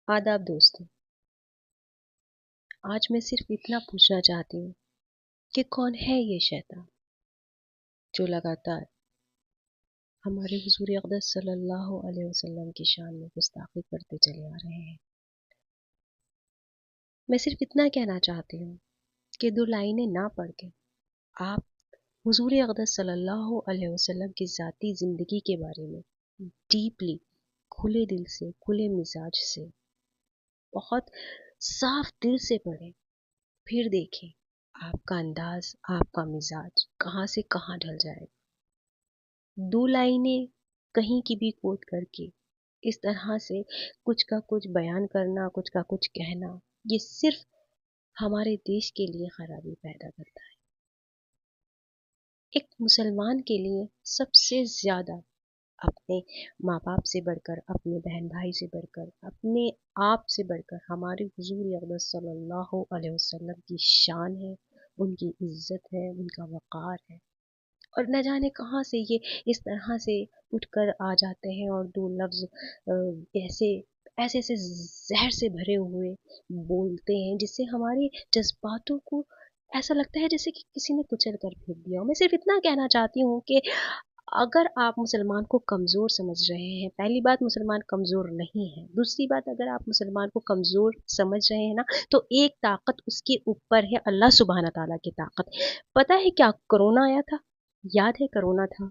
आदाब दोस्तों, आज मैं सिर्फ इतना पूछना चाहती हूँ कि कौन है ये शैतान जो लगातार हमारे हुजूर अक़दस सल्लल्लाहु अलैहि वसल्लम की शान में गुस्ताखी करते चले आ रहे हैं। मैं सिर्फ इतना कहना चाहती हूँ कि दो लाइनें ना पढ़ के आप हुजूर अक़दस सल्लल्लाहु अलैहि वसल्लम की ज़ाती ज़िंदगी के बारे में डीपली, खुले दिल से, खुले मिजाज से, बहुत साफ दिल से पढ़ें। फिर देखें आपका अंदाज, आपका मिजाज कहाँ से कहाँ ढल जाएगा। दो लाइनें कहीं की भी कोट करके इस तरह से कुछ का कुछ बयान करना, कुछ का कुछ कहना, ये सिर्फ हमारे देश के लिए खराबी पैदा करता है। एक मुसलमान के लिए सबसे ज़्यादा अपने माँ बाप से बढ़कर, अपने बहन भाई से बढ़कर, अपने आप से बढ़कर हमारे हुजूर अक़दस सल्लल्लाहु अलैहि वसल्लम की शान है, उनकी इज्जत है, उनका वक़ार है। और न जाने कहाँ से ये इस तरह से उठकर आ जाते हैं और दो लफ्ज़ ऐसे ऐसे ऐसे जहर से भरे हुए बोलते हैं जिससे हमारे जज्बातों को ऐसा लगता है जैसे कि किसी ने कुचल कर फेंक दिया हो। मैं सिर्फ इतना कहना चाहती हूँ कि अगर आप मुसलमान को कमज़ोर समझ रहे हैं, पहली बात मुसलमान कमज़ोर नहीं है, दूसरी बात अगर आप मुसलमान को कमज़ोर समझ रहे हैं ना, तो एक ताकत उसके ऊपर है, अल्लाह सुब्हाना ताला की ताकत। पता है क्या कोरोना आया था? याद है कोरोना था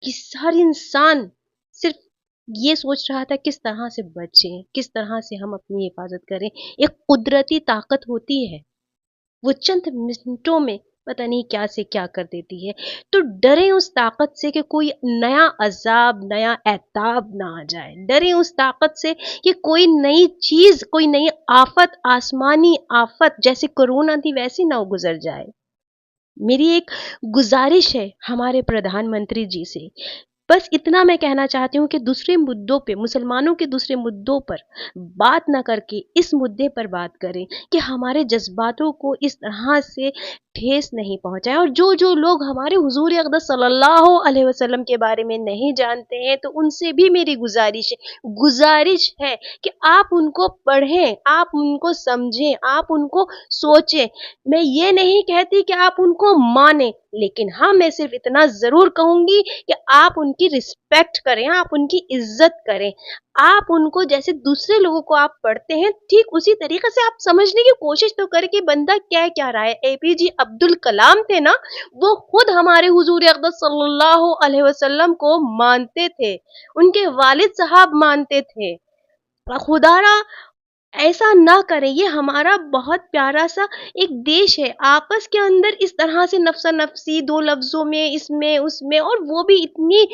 कि हर इंसान सिर्फ ये सोच रहा था किस तरह से बचें, किस तरह से हम अपनी हिफाजत करें। एक कुदरती ताकत होती है, वो चंद मिनटों में पता नहीं क्या से क्या कर देती है। तो डरें उस ताकत से कि कोई नया अजाब, नया एताब ना आ जाए। डरें उस ताकत से कि कोई नई चीज़, कोई नई आफत, आसमानी आफत जैसे कोरोना थी वैसी ना गुजर जाए। मेरी एक गुजारिश है हमारे प्रधानमंत्री जी से, बस इतना मैं कहना चाहती हूँ कि दूसरे मुद्दों पे, मुसलमानों के दूसरे मुद्दों पर बात ना करके इस मुद्दे पर बात करें कि हमारे जज्बातों को इस तरह से ठेस नहीं पहुंचाए। और जो जो लोग हमारे हुजूर अक़दस सल्लल्लाहु अलैहि वसल्लम के बारे में नहीं जानते हैं, तो उनसे भी मेरी गुजारिश है कि आप उनको पढ़ें, आप उनको समझें, आप उनको सोचें। मैं ये नहीं कहती कि आप उनको मानें, लेकिन हाँ, मैं सिर्फ इतना ज़रूर कहूँगी कि आप उनकी रिस्पेक्ट करें, आप उनकी इज्जत करें। आप उनको जैसे दूसरे लोगों को आप पढ़ते हैं, ठीक उसी तरीके से आप समझने की कोशिश तो करें कि बंदा कह क्या रहा है। एपीजे अब्दुल कलाम थे ना, वो खुद हमारे हुजूर अक़दस सल्लल्लाहु अलैहि वसल्लम को मानते थे, उनके वालिद साहब मानते थे। खुदारा ऐसा ना करें, ये हमारा बहुत प्यारा सा एक देश है। आपस के अंदर इस तरह से नफ्सा नफसी दो लफ्ज़ों में, इसमें उसमें, और वो भी इतनी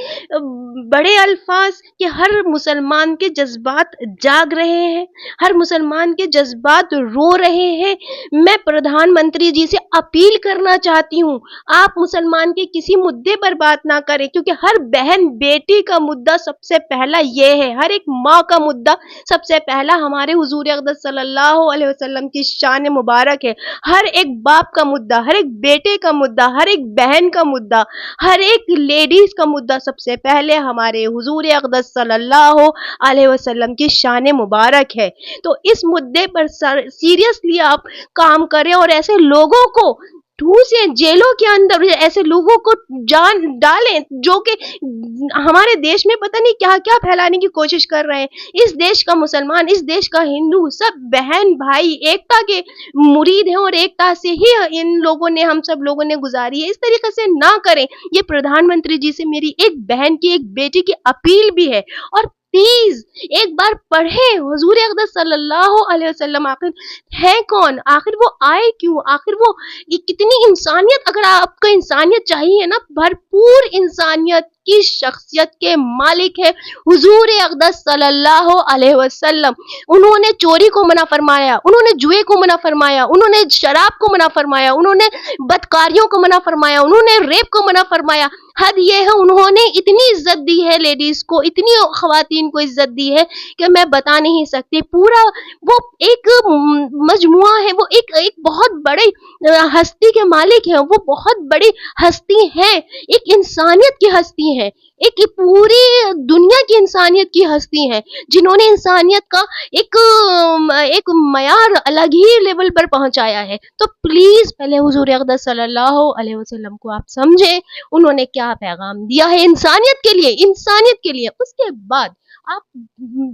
बड़े अल्फाज कि हर मुसलमान के जज्बात जाग रहे हैं, हर मुसलमान के जज्बात रो रहे हैं। मैं प्रधानमंत्री जी से अपील करना चाहती हूँ, आप मुसलमान के किसी मुद्दे पर बात ना करें, क्योंकि हर बहन बेटी का मुद्दा सबसे पहला ये है, हर एक माँ का मुद्दा सबसे पहला हमारे हुजूर अक़दस सल्लल्लाहु अलैहि वसल्लम की शान मुबारक है। हर एक बाप का मुद्दा, हर एक बेटे का मुद्दा, हर एक बहन का मुद्दा, हर एक लेडीज का मुद्दा सबसे पहले हमारे हुजूर अक़दस सल्लल्लाहु अलैहि वसल्लम की शान मुबारक है। तो इस मुद्दे पर सीरियसली आप काम करें और ऐसे लोगों को ठूसे, जेलों के अंदर ऐसे लोगों को जान डालें जो कि हमारे देश में पता नहीं क्या क्या फैलाने की कोशिश कर रहे हैं। इस देश का मुसलमान, इस देश का हिंदू, सब बहन भाई एकता के मुरीद हैं और एकता से ही इन लोगों ने, हम सब लोगों ने गुजारी है। इस तरीके से ना करें। ये प्रधानमंत्री जी से मेरी एक बहन की, एक बेटी की अपील भी है। और प्लीज एक बार पढ़ें हुजूर अक़दस सल्लल्लाहु अलैहि वसल्लम आखिर है कौन, आखिर वो आए क्यों, आखिर वो ये कितनी इंसानियत, अगर आपको इंसानियत चाहिए ना, भरपूर इंसानियत की शख्सियत के मालिक है हुजूर अक़दस सल्लल्लाहु अलैहि वसल्लम। उन्होंने चोरी को मना फरमाया, उन्होंने जुए को मना फरमाया, उन्होंने शराब को मना फरमाया, उन्होंने बदकारियों को मना फरमाया, उन्होंने रेप को मना फरमाया। حد یہ ہے انہوں نے اتنی عزت دی ہے لیڈیز کو, اتنی خواتین کو عزت دی ہے کہ میں بتا نہیں سکتی. پورا وہ ایک مجموعہ ہے, وہ ایک بہت بڑے ہستی کے مالک ہیں, وہ بہت بڑی ہستی ہیں, ایک انسانیت کی ہستی ہیں, ایک پوری دنیا کی انسانیت کی ہستی ہیں, جنہوں نے انسانیت کا ایک معیار الگ ہی لیول پر پہنچایا ہے. تو پلیز پہلے حضور اقدس صلی اللہ علیہ وسلم کو آپ سمجھیں, انہوں نے کیا پیغام دیا ہے انسانیت کے لیے, انسانیت کے لیے. اس کے بعد آپ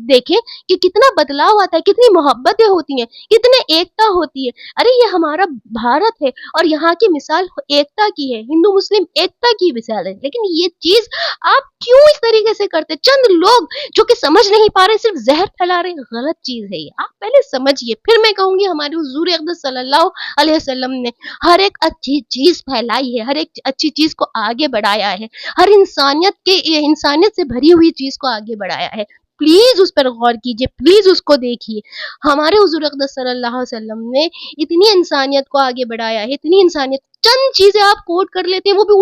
دیکھیں کہ کتنا بدلاؤ آتا ہے, کتنی محبتیں ہوتی ہیں, کتنے ایکتا ہوتی ہے. ارے یہ ہمارا بھارت ہے اور یہاں کی مثال ایکتا کی ہے, ہندو مسلم ایکتا کی مثال ہے. لیکن یہ چیز آپ کیوں اس طریقے سے کرتے؟ چند لوگ جو کہ سمجھ نہیں پا رہے صرف زہر پھیلا رہے, غلط چیز ہے یہ. آپ پہلے سمجھیے, پھر میں کہوں گی ہمارے حضور اقدس صلی اللہ علیہ وسلم نے ہر ایک اچھی چیز پھیلائی ہے, ہر ایک اچھی چیز کو آگے بڑھایا ہے, ہر انسانیت سے بھری ہوئی چیز کو آگے بڑھایا ہے. پلیز اس پر غور کیجیے, پلیز اس کو دیکھیے. ہمارے حضور اقدس صلی اللہ علیہ وسلم نے اتنی انسانیت کو آگے بڑھایا ہے, اتنی انسانیت. چند چیزیں آپ کوٹ کر لیتے ہیں, وہ بھی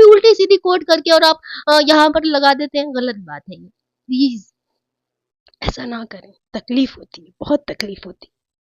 الٹی سیدھی کوٹ کر کے, اور آپ یہاں پر لگا دیتے ہیں. غلط بات ہے یہ, پلیز ایسا نہ کریں, تکلیف ہوتی ہے, بہت تکلیف ہوتی ہے.